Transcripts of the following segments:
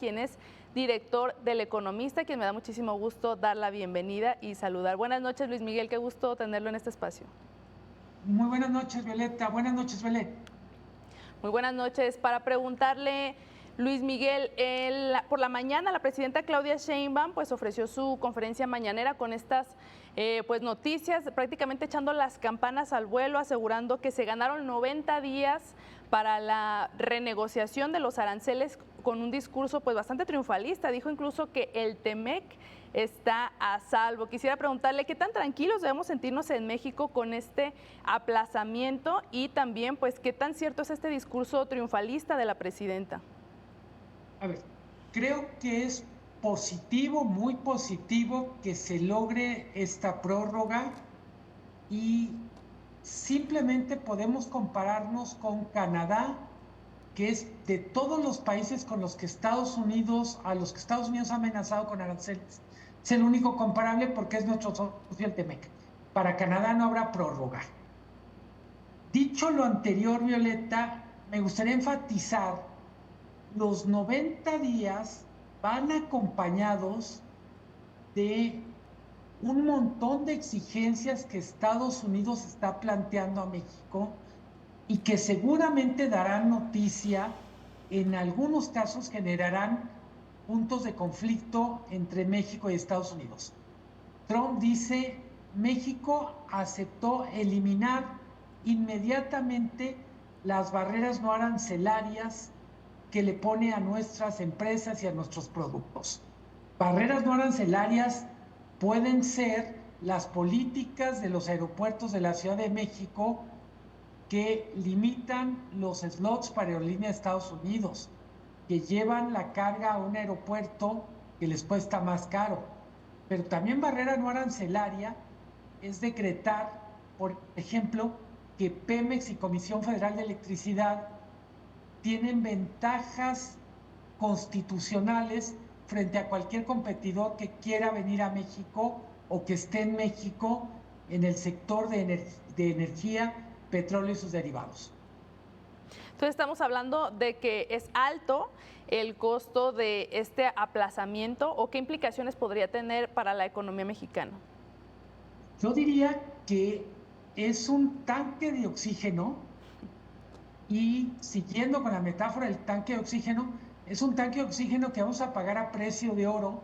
quien es director del Economista, quien me da muchísimo gusto dar la bienvenida y saludar. Buenas noches, Luis Miguel, qué gusto tenerlo en este espacio. Muy buenas noches, Violeta. Buenas noches, Belén. Muy buenas noches. Para preguntarle, Luis Miguel, por la mañana la presidenta Claudia Sheinbaum pues ofreció su conferencia mañanera con estas pues noticias, prácticamente echando las campanas al vuelo, asegurando que se ganaron 90 días para la renegociación de los aranceles con un discurso pues bastante triunfalista. Dijo incluso que el TEMEC está a salvo. Quisiera preguntarle qué tan tranquilos debemos sentirnos en México con este aplazamiento y también pues qué tan cierto es este discurso triunfalista de la presidenta. A ver, creo que es positivo, muy positivo que se logre esta prórroga y simplemente podemos compararnos con Canadá, que es de todos los países con los que a los que Estados Unidos ha amenazado con aranceles. Es el único comparable porque es nuestro socio el TEMEC. Para Canadá no habrá prórroga. Dicho lo anterior, Violeta, me gustaría enfatizar, los 90 días van acompañados de un montón de exigencias que Estados Unidos está planteando a México y que seguramente darán noticia, en algunos casos generarán puntos de conflicto entre México y Estados Unidos. Trump dice, México aceptó eliminar inmediatamente las barreras no arancelarias que le pone a nuestras empresas y a nuestros productos. Barreras no arancelarias pueden ser las políticas de los aeropuertos de la Ciudad de México que limitan los slots para aerolíneas de Estados Unidos, que llevan la carga a un aeropuerto que les cuesta más caro. Pero también barrera no arancelaria es decretar, por ejemplo, que Pemex y Comisión Federal de Electricidad tienen ventajas constitucionales frente a cualquier competidor que quiera venir a México o que esté en México en el sector de energía, petróleo y sus derivados. Entonces estamos hablando de que es alto el costo de este aplazamiento o qué implicaciones podría tener para la economía mexicana. Yo diría que es un tanque de oxígeno y siguiendo con la metáfora del tanque de oxígeno, es un tanque de oxígeno que vamos a pagar a precio de oro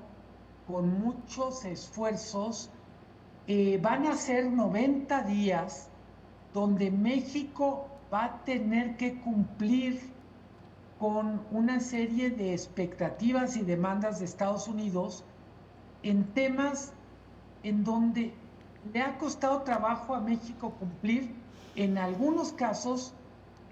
con muchos esfuerzos. Van a ser 90 días donde México va a tener que cumplir con una serie de expectativas y demandas de Estados Unidos en temas en donde le ha costado trabajo a México cumplir, en algunos casos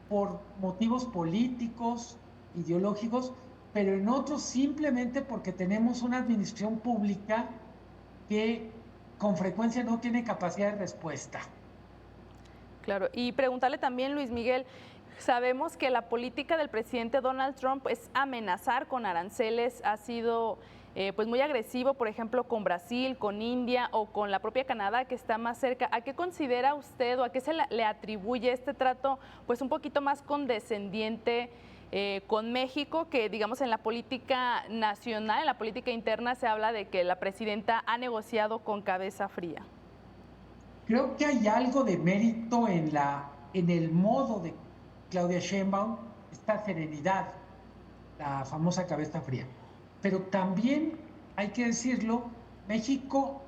por motivos políticos, ideológicos, pero en otros simplemente porque tenemos una administración pública que con frecuencia no tiene capacidad de respuesta. Claro, y preguntarle también, Luis Miguel, sabemos que la política del presidente Donald Trump es amenazar con aranceles, ha sido pues muy agresivo, por ejemplo, con Brasil, con India o con la propia Canadá que está más cerca. ¿A qué considera usted o a qué le atribuye este trato pues un poquito más condescendiente con México, que digamos en la política nacional, en la política interna se habla de que la presidenta ha negociado con cabeza fría? Creo que hay algo de mérito en el modo de Claudia Sheinbaum, esta serenidad, la famosa cabeza fría. Pero también hay que decirlo, México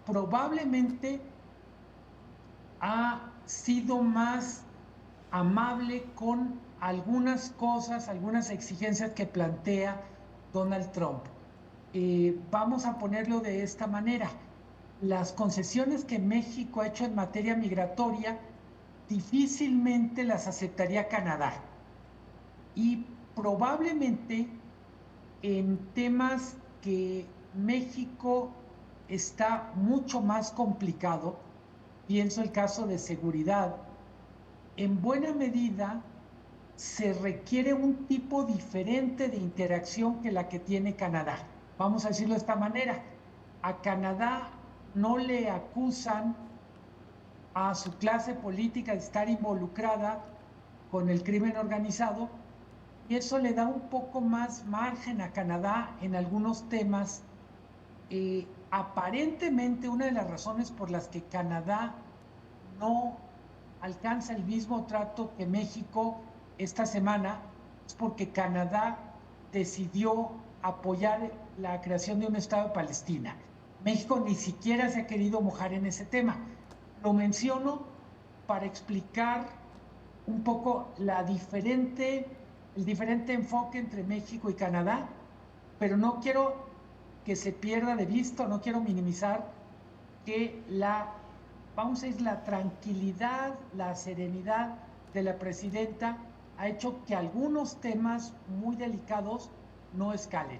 probablemente ha sido más amable con algunas cosas, algunas exigencias que plantea Donald Trump. Vamos a ponerlo de esta manera. Las concesiones que México ha hecho en materia migratoria difícilmente las aceptaría Canadá. Y probablemente en temas que México está mucho más complicado, pienso el caso de seguridad, en buena medida se requiere un tipo diferente de interacción que la que tiene Canadá. Vamos a decirlo de esta manera, a Canadá no le acusan a su clase política de estar involucrada con el crimen organizado, y eso le da un poco más margen a Canadá en algunos temas. Aparentemente, una de las razones por las que Canadá no alcanza el mismo trato que México esta semana es porque Canadá decidió apoyar la creación de un Estado de Palestina. México ni siquiera se ha querido mojar en ese tema. Lo menciono para explicar un poco el diferente enfoque entre México y Canadá, pero no quiero que se pierda de vista, no quiero minimizar que vamos a decir, la tranquilidad, la serenidad de la presidenta ha hecho que algunos temas muy delicados no escalen.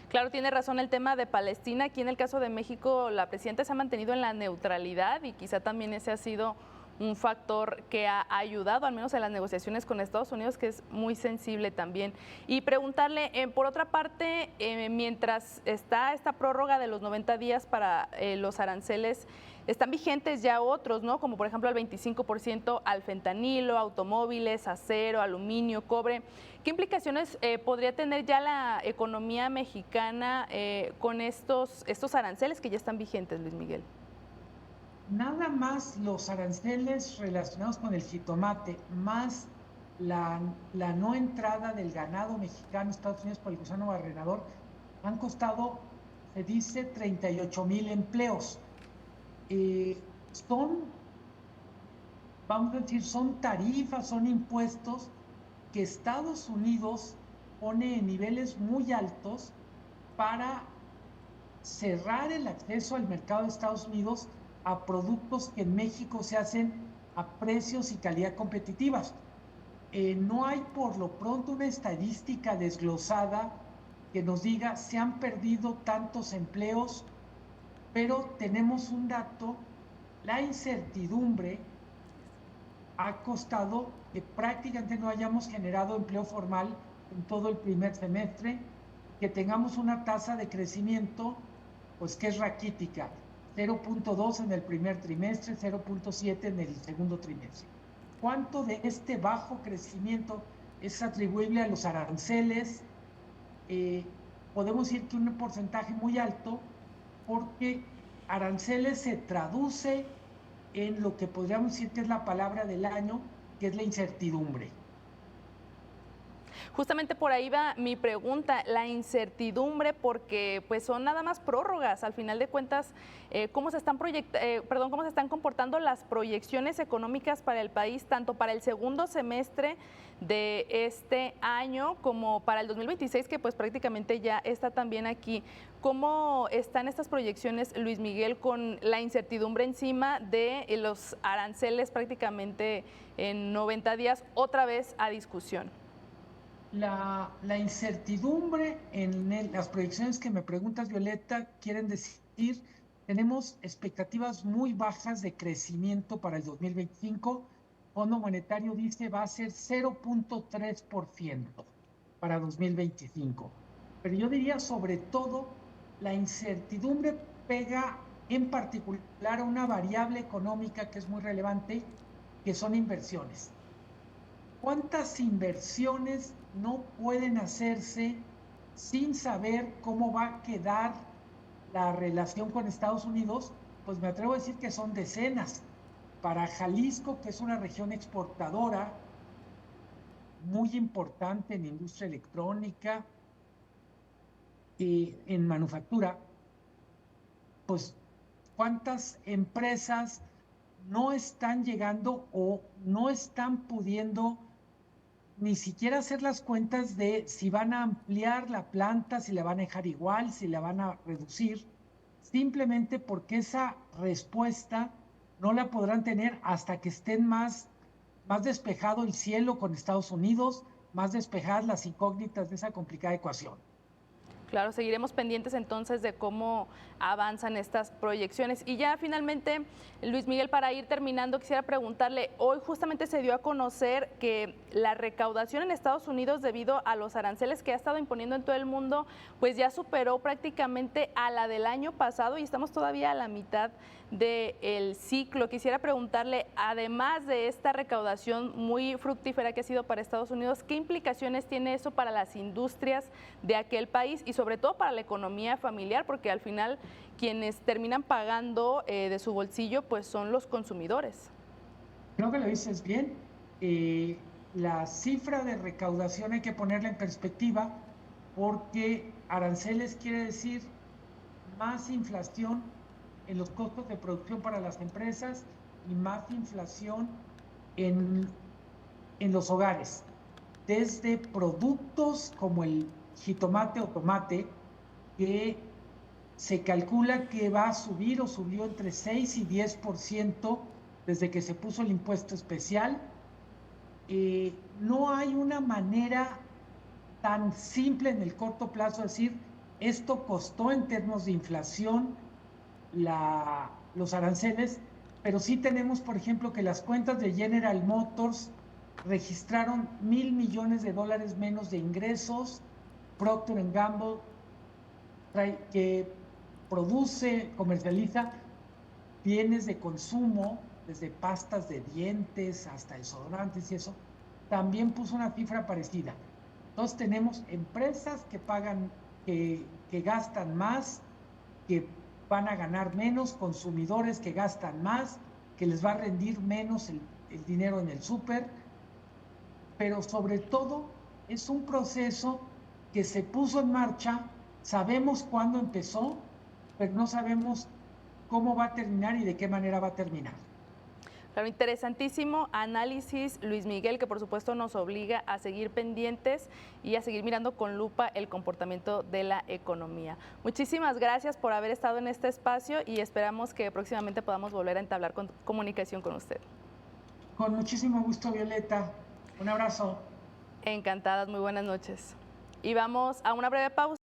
Claro, tiene razón el tema de Palestina. Aquí en el caso de México, la presidenta se ha mantenido en la neutralidad y quizá también ese ha sido un factor que ha ayudado, al menos en las negociaciones con Estados Unidos, que es muy sensible también. Y preguntarle, por otra parte, mientras está esta prórroga de los 90 días para los aranceles, están vigentes ya otros, ¿no? Como por ejemplo el 25% al fentanilo, automóviles, acero, aluminio, cobre. ¿Qué implicaciones podría tener ya la economía mexicana con estos aranceles que ya están vigentes, Luis Miguel? Nada más los aranceles relacionados con el jitomate, más la no entrada del ganado mexicano a Estados Unidos por el gusano barrenador, han costado, se dice, 38,000 empleos. Son, vamos a decir, son tarifas, son impuestos que Estados Unidos pone en niveles muy altos para cerrar el acceso al mercado de Estados Unidos a productos que en México se hacen a precios y calidad competitivas. No hay por lo pronto una estadística desglosada que nos diga se han perdido tantos empleos, pero tenemos un dato: la incertidumbre ha costado que prácticamente no hayamos generado empleo formal en todo el primer semestre, que tengamos una tasa de crecimiento pues que es raquítica, 0.2 en el primer trimestre, 0.7 en el segundo trimestre. ¿Cuánto de este bajo crecimiento es atribuible a los aranceles? Podemos decir que un porcentaje muy alto, porque aranceles se traduce en lo que podríamos decir que es la palabra del año, que es la incertidumbre. Justamente por ahí va mi pregunta, la incertidumbre, porque pues son nada más prórrogas. Al final de cuentas, ¿cómo se están cómo se están comportando las proyecciones económicas para el país, tanto para el segundo semestre de este año como para el 2026, que pues prácticamente ya está también aquí? ¿Cómo están estas proyecciones, Luis Miguel, con la incertidumbre encima de los aranceles prácticamente en 90 días otra vez a discusión? La incertidumbre en las proyecciones que me preguntas, Violeta, quieren decir, tenemos expectativas muy bajas de crecimiento para el 2025. Fondo Monetario dice va a ser 0.3% para 2025. Pero yo diría, sobre todo, la incertidumbre pega en particular a una variable económica que es muy relevante, que son inversiones. ¿Cuántas inversiones no pueden hacerse sin saber cómo va a quedar la relación con Estados Unidos? Pues me atrevo a decir que son decenas. Para Jalisco, que es una región exportadora muy importante en industria electrónica y en manufactura, pues cuántas empresas no están llegando o no están pudiendo ni siquiera hacer las cuentas de si van a ampliar la planta, si la van a dejar igual, si la van a reducir, simplemente porque esa respuesta no la podrán tener hasta que estén más despejado el cielo con Estados Unidos, más despejadas las incógnitas de esa complicada ecuación. Claro, seguiremos pendientes entonces de cómo avanzan estas proyecciones. Y ya finalmente, Luis Miguel, para ir terminando, quisiera preguntarle, hoy justamente se dio a conocer que la recaudación en Estados Unidos debido a los aranceles que ha estado imponiendo en todo el mundo, pues ya superó prácticamente a la del año pasado y estamos todavía a la mitad del ciclo. Quisiera preguntarle, además de esta recaudación muy fructífera que ha sido para Estados Unidos, ¿qué implicaciones tiene eso para las industrias de aquel país y sobre todo para la economía familiar? Porque al final quienes terminan pagando de su bolsillo pues son los consumidores. Creo que lo dices bien. La cifra de recaudación hay que ponerla en perspectiva porque aranceles quiere decir más inflación en los costos de producción para las empresas y más inflación en, en los hogares, desde productos como el jitomate o tomate, que se calcula que va a subir o subió entre 6 y 10% desde que se puso el impuesto especial. No hay una manera tan simple en el corto plazo de decir, esto costó en términos de inflación los aranceles, pero sí tenemos, por ejemplo, que las cuentas de General Motors registraron $1,000 millones menos de ingresos. Procter & Gamble, que produce, comercializa bienes de consumo, desde pastas de dientes hasta desodorantes y eso, también puso una cifra parecida. Entonces tenemos empresas que pagan, que gastan más, que van a ganar menos, consumidores que gastan más, que les va a rendir menos el dinero en el súper, pero sobre todo es un proceso que se puso en marcha, sabemos cuándo empezó, pero no sabemos cómo va a terminar y de qué manera va a terminar. Claro, interesantísimo análisis, Luis Miguel, que por supuesto nos obliga a seguir pendientes y a seguir mirando con lupa el comportamiento de la economía. Muchísimas gracias por haber estado en este espacio y esperamos que próximamente podamos volver a entablar comunicación con usted. Con muchísimo gusto, Violeta. Un abrazo. Encantadas, muy buenas noches. Y vamos a una breve pausa.